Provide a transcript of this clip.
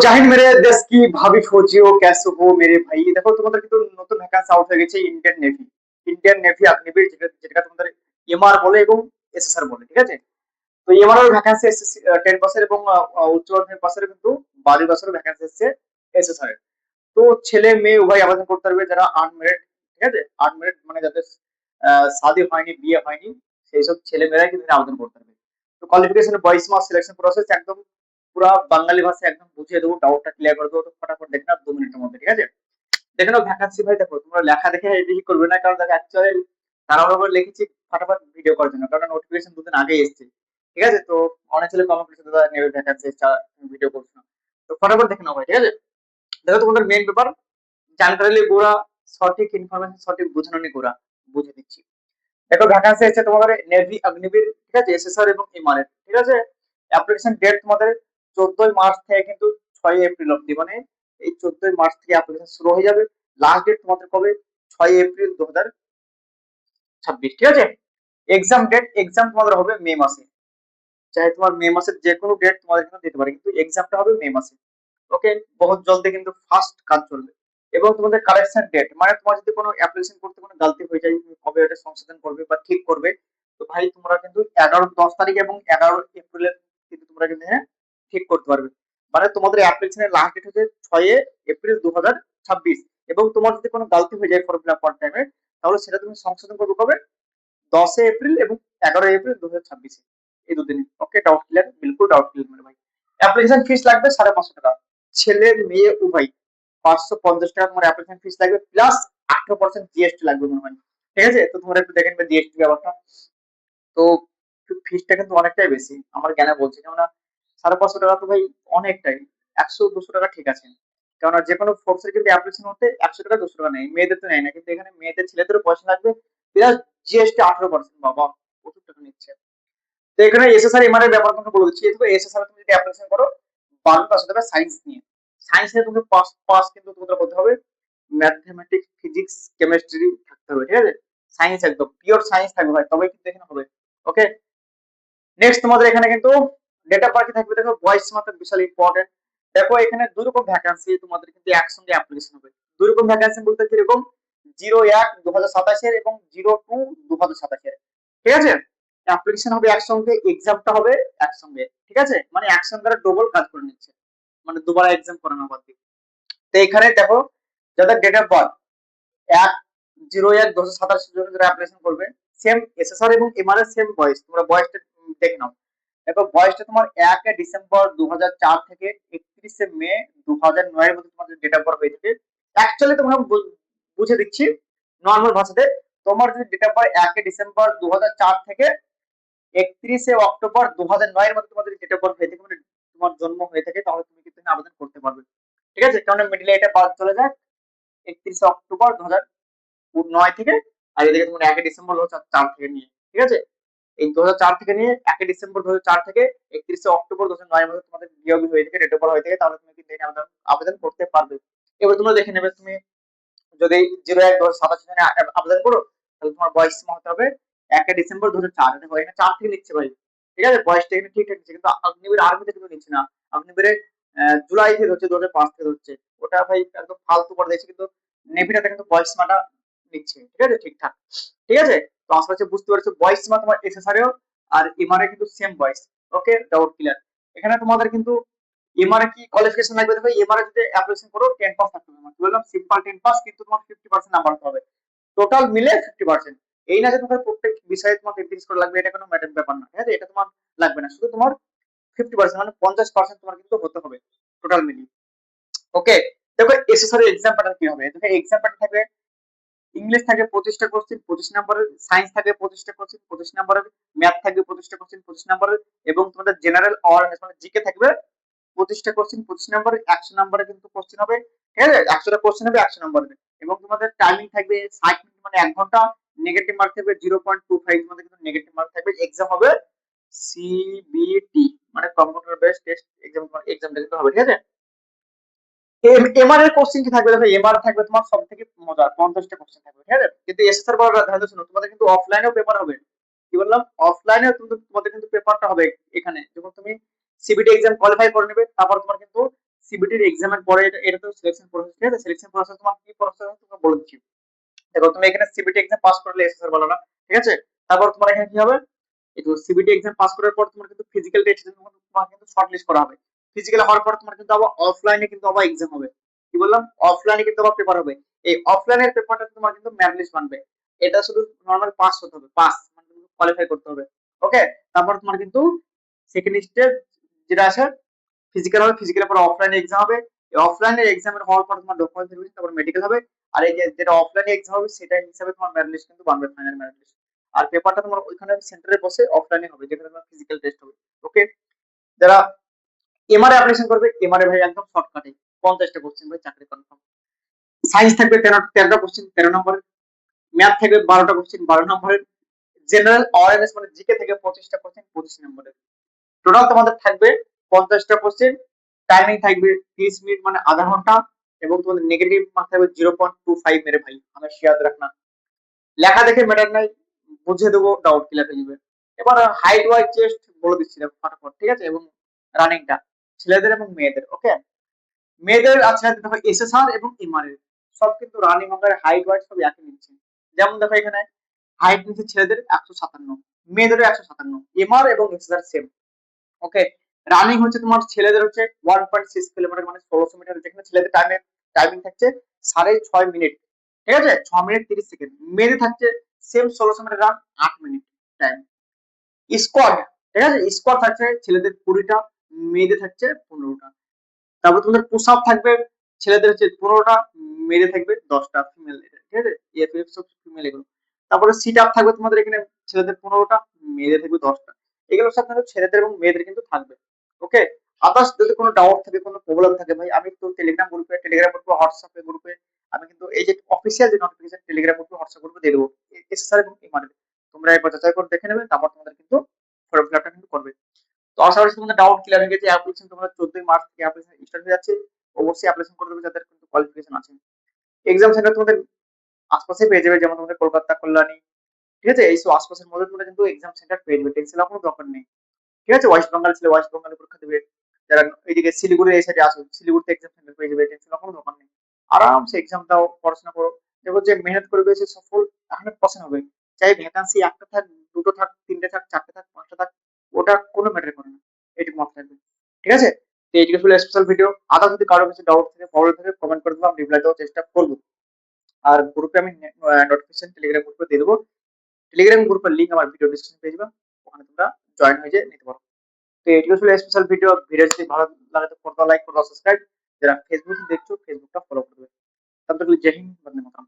জাহিন মেরে দেশ কি ভাবি ফৌজিও कैसे हो मेरे भाई। দেখো তোমাদের কিন্তু নতুন ভ্যাকান্সি আউট হয়ে গেছে ইন্ডিয়ান নেভি অগ্নিবীর, যেটা তোমাদের এমআর বলে এবং এসএসআর বলে, ঠিক আছে। তো এমআর এর ভ্যাকান্সি এসেছে 10 বছর এবং উচ্চ মাধ্যমিক পাশের কিন্তু 12 বছরের ভ্যাকান্সি এসেছে এসএসআর এর। তো ছেলে মেয়ে উভয় আবেদন করতে পারবে, যারা আনমেরিড, ঠিক আছে। আনমেরিড মানে যাদের শাদী হয়নি, বিয়ে হয়নি, সেই সব ছেলে মেয়েরাই কিন্তু এখানে আবেদন করতে পারবে। তো কোয়ালিফিকেশন 22 মাস সিলেকশন প্রসেস একদম পুরা বাঙালি ভাষায় একদম বুঝিয়ে দেবো, ডাউটটা ক্লিয়ার করে দেবো। তো ফটাফট দেখে নাও 2 মিনিটের মধ্যে, ঠিক আছে। দেখে নাও ভ্যাকান্সি ভাই। দেখো তোমরা লেখা দেখে এডিট করবে না, কারণ দেখো অ্যাকচুয়ালি তাড়াহুড়ো করে লিখেছি ফটাফট ভিডিও করার জন্য, কারণ নোটিফিকেশন 2 দিন আগে এসেছে, ঠিক আছে। তো অনেক ছেলে কমেন্ট করেছে দাদা নেবে ভ্যাকান্সি ভিডিও করছো না। তো ফটাফট দেখে নাও ভাই, ঠিক আছে। দেখো তোমাদের মেইন পেপার জানকারি গোড়া, সঠিক ইনফরমেশন সঠিক বোঝানো নিয়ে গোড়া বুঝে দিচ্ছি। দেখো ভ্যাকান্সি আছে তোমাদের নেভি অগ্নিবীর, ঠিক আছে, এসএসআর এবং এমআর এর, ঠিক আছে। অ্যাপ্লিকেশন ডেট তোমাদের 14 মার্চ থেকে কিন্তু 6 এপ্রিল অব্দি, মানে এই 14 মার্চ থেকে অ্যাপ্লিকেশন শুরু হয়ে যাবে। লাস্ট ডেট তোমাদের কবে? 6 এপ্রিল 2026, ঠিক আছে। এক্সাম তোমাদের হবে মে মাসে, চাहे তোমার মে মাসের যে কোনো ডেট তোমাদের কিন্তু দিতে পারে, কিন্তু এক্সামটা হবে মে মাসে। ওকে, বহুত জলদি কিন্তু ফাস্ট কাজ চলবে। এবং তোমাদের কারেকশন ডেট মানে তোমার যদি কোনো অ্যাপ্লিকেশন করতে কোনো গালতি হয়ে যায়, তুমি কবে এটা সংশোধন করবে বা ঠিক করবে, তো ভাই তোমরা কিন্তু 10 তারিখ এবং 11 এপ্রিলের কিন্তু তোমরা কিন্তু ঠিক করতে পারবে। মানে তোমাদের অ্যাপ্লিকেশনের লাস্ট ডেট হচ্ছে 6 এপ্রিল 2026, এবং তোমার যদি কোনো গালতি হয়ে যায় ফর্ম ফিল আপ করার টাইমে, তাহলে সেটা তুমি সংশোধন করবে কবে? 10 এপ্রিল এবং 11 এপ্রিল 2026, এই দুদিনে। ওকে, ডাউট ক্লিয়ার? বিলকুল ডাউট ক্লিয়ার মানে ভাই। অ্যাপ্লিকেশন ফিস লাগবে 550 টাকা, ছেলে মেয়ে উভয়। 550 টাকা তোমার অ্যাপ্লিকেশন ফিস লাগবে, প্লাস 18% জিএসটি লাগবে মনে হয়, ঠিক আছে। তো তোমরা একটু দেখে নেবে জিএসটি ব্যাপারটা। তো ফিসটা কিন্তু অনেকটাই বেশি আমার জ্ঞানে বলছি, কেননা 550 টাকা তো ভাই অনেকটাই। 100-200 টাকা ঠিক আছে, কেননা যে কোনো ফোর্সের কিন্তু অ্যাপ্লিকেশন হতে 100 টাকা 200 টাকা নেই, মেয়েদের তো নেয় না, কিন্তু এখানে মেয়েদের ছেলেদেরও পয়সা লাগবে, প্লাস জিএসটি 18%, বাবা প্রচুর টাকা নিচ্ছে। তো এখানে এসএসআর এমআর এর ব্যাপার তোমাকে বলে দিচ্ছি। এতে এসএসআর তুমি যদি অ্যাপ্লিকেশন করো 12 পাস হতে হবে সায়েন্স নিয়ে। সায়েন্সে তুমি পাস পাস কিন্তু তোমাদের হতে হবে, ম্যাথমেটিক্স ফিজিক্স কেমিস্ট্রি থাকতে হবে, ঠিক আছে। সায়েন্স একদম পিওর সায়েন্স থাকবে ভাই, তবেই কিন্তু এখানে হবে। ওকে, নেক্সট তোমাদের এখানে কিন্তু ডেট অফ বার্থ থাকবে। দেখো বয়স মাত্র বিশাল ইম্পর্টেন্ট। দেখো এখানে দুই রকম ভ্যাকান্সি তোমাদের কিন্তু একসঙ্গে অ্যাপ্লিকেশন হবে। দুই রকম ভ্যাকান্সি বলতে কিরকম? 01-2027 এবং 02-2027, ঠিক আছে। অ্যাপ্লিকেশন হবে একসঙ্গে, এক্সামটা হবে একসঙ্গে, ঠিক আছে। মানে একসঙ্গে ডবল কাজ করে নিচ্ছে, মানে দুবার এক্সাম করানো বাদ দিয়ে। তো এখানে দেখো যাদের ডেট অফ বার্থ 1-01-2027 জন্য যারা অ্যাপ্লিকেশন করবে, সেম এসএসআর এবং এমআর এর সেম বয়স, তোমরা বয়সটা দেখে নাও। দেখো বয়সটা তোমার 1 ডিসেম্বর 2004 থেকে 31 মে 2009 এর মধ্যে তোমাদের ডেট অফ বার্থ হয়ে থাকে। অ্যাকচুয়ালি তোমরা বুঝে দিচ্ছি নর্মাল ভাষাতে। তোমার যদি ডেট অফ বার্থ 1 ডিসেম্বর 2004 থেকে 31 অক্টোবর 2009 এর মধ্যে তোমাদের ডেট অফ বার্থ হয়ে থাকে, মানে তোমার জন্ম হয়ে থাকে, তাহলে তুমি কিন্তু আবেদন করতে পারবে, ঠিক আছে। কারণ মিডিলে এটা বাদ চলে যায় 31 অক্টোবর 2009 থেকে, আর এদিকে তোমার 1 ডিসেম্বর 2004 থেকে নিয়ে, ঠিক আছে। এই 2004 থেকে নিয়ে 1 ডিসেম্বর 2004 থেকে 31 অক্টোবর 2009 এর মধ্যে তোমাদের ডিওবি হয়ে থাকে, ডেট অফ বার্থ হয়ে থাকে, তাহলে তুমি কিন্তু আবেদন আবেদন করতে পারবে। এবার তোমরা দেখে নেবে, তুমি যদি 01-2027 জন্য আবেদন করো, তাহলে তোমার বয়স সীমা হতে হবে 1 ডিসেম্বর 2004। দেখো এখানে 4 থেকে নিচ্ছে ভাই, ঠিক আছে, বয়সটা এখানে ঠিক নিচ্ছে, কিন্তু অগ্নিবীর আর্মিতে কিন্তু নিচ্ছে না। অগ্নিবীরে জুলাই থেকে হচ্ছে, 2005 থেকে হচ্ছে, ওটা ভাই একদম ফালতু করে দিয়েছে। কিন্তু নেভিটাতে কিন্তু বয়স সীমাটা নিচ্ছে, ঠিক আছে, ঠিকঠাক, ঠিক আছে। তো আশা করছি বুঝতে পারছো, বয়স সীমা তোমার এসএসআরও আর এমআরএ কিন্তু সেম বয়স। ওকে, ডাউট ক্লিয়ার? এখানে তোমাদের কিন্তু এমআরএ কি কোয়ালিফিকেশন লাগবে? দেখো এমআরএ যদি অ্যাপ্লিকেশন করো 10 পাস থাকতে হবে, কি বললাম, সিম্পল 10 পাস, কিন্তু তোমার 50% নাম্বার হতে হবে, টোটাল মিলে 50%। এই না যে তোমার প্রত্যেক বিষয়ে তোমাকে 30 করে লাগবে, এটা কোনো ম্যাটার ব্যাপার না, ঠিক আছে। এটা তোমার লাগবে না, শুধু তোমার 50% মানে 50% তোমার কিন্তু হতে হবে টোটাল মিলিয়ে। ওকে, দেখো এসএসআর এক্সাম প্যাটার্ন কি হবে। দেখো এক্সাম প্যাটার্ন থাকবে, ইংলিশ থাকবে 25টা কোশ্চেন 25 নম্বরের, সায়েন্স থাকবে 25টা কোশ্চেন 25 নম্বরের, ম্যাথ থাকবে 25টা কোশ্চেন 25 নম্বরের, এবং তোমাদের জেনারেল অ্যাওয়ারনেস মানে জিকে থাকবে 25টা কোশ্চেন 25 নম্বরের। 100 নম্বরের কিন্তু কোশ্চেন হবে, ঠিক আছে। 100টা কোশ্চেন হবে 100 নম্বরের, এবং তোমাদের টাইমিং থাকবে 60 মিনিট মানে 1 ঘন্টা। নেগেটিভ মার্ক থাকবে 0.25, তোমাদের কিন্তু নেগেটিভ মার্ক থাকবে। এক্সাম হবে সিবিটি মানে কম্পিউটার বেসড টেস্ট এক্সাম, এক্সামটা কিন্তু হবে, ঠিক আছে। এমআর এর কোশ্চেন কি থাকবে? দেখো এমআর থাকবে তোমার সব থেকে মজার 50টা কোশ্চেন থাকবে, ঠিক আছে। কিন্তু এসএসআর বড় ধারণা শোনো, তোমাদের কিন্তু অফলাইনেও পেপার হবে। কি বললাম? অফলাইনেও কিন্তু তোমাদের কিন্তু পেপারটা হবে এখানে, যখন তুমি সিবিটি এক্সাম কোয়ালিফাই করে নেবে, তারপর তোমার কিন্তু সিবিটির এক্সামের পরে এটা তো সিলেকশন প্রসেস, ঠিক আছে? সিলেকশন প্রসেস তোমার কি প্রসেস তোমরা বলে দিচ্ছি। দেখো তুমি এখানে সিবিটি এক্সাম পাস করলে এসএসআর বলো না, ঠিক আছে? তারপর তোমার এখানে কি হবে, এই তো সিবিটি এক্সাম পাস করার পর তোমার কিন্তু ফিজিক্যাল টেস্ট তোমার কিন্তু শর্টলিস্ট করা হবে। ফিজিক্যাল হওয়ার পর তোমার কিন্তু আবার অফলাইনে কিন্তু আবার এক্সাম হবে। কি বললাম, অফলাইনে কিন্তু আবার পেপার হবে। এই অফলাইনের পেপারটা তোমার কিন্তু মেরিট লিস্ট বানবে। এটা শুধু নরমাল পাস হতে হবে, পাস মানে কোয়ালিফাই করতে হবে। ওকে, তারপর তোমার কিন্তু সেকেন্ড স্টেজ যেটা আছে ফিজিক্যাল হবে, ফিজিক্যালের পর অফলাইনে এক্সাম হবে। এই অফলাইনের এক্সামের হওয়ার পর তোমার ডকুমেন্ট ভেরিফিকেশন, তারপর মেডিকেল হবে। আর এই যে যেটা অফলাইনে এক্সাম হবে সেটা হিসাবে তোমার মেরিট লিস্ট কিন্তু বানবে, ফাইনাল মেরিট লিস্ট। আর পেপারটা তোমার ওইখানে সেন্টারে বসে অফলাইনে হবে, যেখানে তোমার ফিজিক্যাল টেস্ট হবে। ওকে, যারা এমআরএ অ্যাপ্লিকেশন করবে, এমআরএ ভাই একদম শর্টকাটে 50টা কোশ্চেন ভাই, চাকরি কনফার্ম। সায়েন্স থাকবে 13টা কোশ্চেন 13 নম্বরের, ম্যাথ থাকবে 12টা কোশ্চেন 12 নম্বরের, জেনারেল অ্যাওয়ারনেস মানে জিকে থেকে 25টা কোশ্চেন 25 নম্বরের। টোটাল তোমাদের থাকবে 50টা কোশ্চেন, টাইমিং থাকবে 30 মিনিট মানে আধা ঘন্টা, এবং তোমাদের নেগেটিভ মার্ক থাকবে 0.25 মেরে ভাই, আমার শেয়ার রাখনা। লেখা দেখে ম্যাটার নাই, বুঝে দেবো, ডাউট ক্লিয়ার হয়ে যাবে। এবার হাইট ওয়াইজ চেস্ট বলে দিচ্ছি দেখো ফটাফট, ঠিক আছে? এবং রানিংটা ছেলেদের এবং মেয়েদের। ওকে, মেয়েদের আছে দেখো এসএসআর এবং এমআরএ সব কিন্তু রানিং হবে, হাইট ওয়াইজ সব একই নিচ্ছে। যেমন দেখো এখানে হাইট নিচ্ছে ছেলেদের 157, মেয়েদেরও 157, এমআর এবং এসএসআর সেম। ওকে, রানিং হচ্ছে তোমার ছেলেদের হচ্ছে 1.6 কিলোমিটার মানে 1600 মিটার, যেখানে ছেলেদের টাইমিং থাকছে 6.5 মিনিট, ঠিক আছে? 6 মিনিট 30 সেকেন্ড। মেয়েদের থাকছে same 1600 metre run 8 minute time. Squad, ঠিক আছে? স্কোয়াড থাকছে ছেলেদের 20টা, মেয়েদের থাকছে 15টা। তারপর তোমাদের পুশ আপ থাকবে, ছেলেদের হচ্ছে 15টা, মেয়েদের থাকবে 10টা, ফিমেল, ঠিক আছে? এফএফ সব ফিমেল এগুলো। তারপরে সিট আপ থাকবে তোমাদের এখানে ছেলেদের 15টা, মেয়েদের থাকবে 10টা। এগুলো সব কিন্তু ছেলেদের এবং মেয়েদের কিন্তু থাকবে। ওকে, আদার্স যদি কোনো ডাউট থাকে, কোনো প্রবলেম থাকে ভাই, আমি তো টেলিগ্রাম গ্রুপে হোয়াটসঅ্যাপে গ্রুপে আমি কিন্তু এই যে অফিসিয়াল যে নোটিফিকেশন টেলিগ্রাম গ্রুপে হোয়াটসঅ্যাপ গ্রুপে দিয়ে দেবো এসএসআর এবং এমআরএ। তোমরা একবার যাচাই করে দেখে নেবে, তারপর তোমাদের কিন্তু ফর্ম ফিল আপটা কিন্তু করবে। তো আশা করি তোমাদের ডাউট ক্লিয়ার হয়ে গেছে। অ্যাপ্লিকেশন তোমরা 14 মার্চ থেকে অ্যাপ্লিকেশন স্টার্ট হয়ে যাচ্ছে। অবশ্যই অ্যাপ্লিকেশন করে দেবে যাদের কিন্তু কোয়ালিফিকেশন আছে। এক্সাম সেন্টার তোমাদের আশপাশে পেয়ে যাবে, যেমন তোমাদের কলকাতা, কল্যাণী, ঠিক আছে? এইসব আশপাশের মধ্যে তোমরা কিন্তু এক্সাম সেন্টার পেয়ে যাবে, টেনশন কোনো দরকার নেই। ঠিক আছে? ওয়েস্ট বেঙ্গল ছিল ওয়েস্ট বেঙ্গলে পরীক্ষা দেবে, যারা এইদিকে শিলিগুড়ি এই সাইডে আসো শিলিগুড়িতে এক্সাম সেন্টার পেয়ে যাবে, টেনশন কোনো দরকার নেই। আরামসে এক্সাম দাও, পড়াশোনা করো, দেখো যে মেহনত করবে সে সফল 100% হবে। চাই ভ্যাকান্সি একটা থাক, দুটো থাক, তিনটে থাক, চারটে থাক, পাঁচটা থাক, ওটা কোনো ম্যাটার করে না, এটুকু মাথায় রাখবে। ঠিক আছে? তো এইটুকু ছিল স্পেশাল ভিডিও। আদা যদি কারো কিছু ডাউট থাকে, প্রবলেম থাকে, কমেন্ট করে দেবো, আমি রিপ্লাই দেওয়ার চেষ্টা করবো। আর গ্রুপে আমি নোটিফিকেশন টেলিগ্রাম গ্রুপে দিয়ে দেবো। টেলিগ্রাম গ্রুপের লিঙ্ক আমার ভিডিও ডিসক্রিপশন পেয়ে যাবে, ওখানে তোমরা জয়েন হয়ে যেয়ে নিতে পারো। তো এটুকু ছিল স্পেশাল ভিডিও। ভিডিও যদি ভালো লাগে তো করতে লাইক, করতে সাবস্ক্রাইব। যারা ফেসবুক দেখছো ফেসবুকটা ফলো করবে। তবে জয় হিন্দ, বন্দে মাতরম।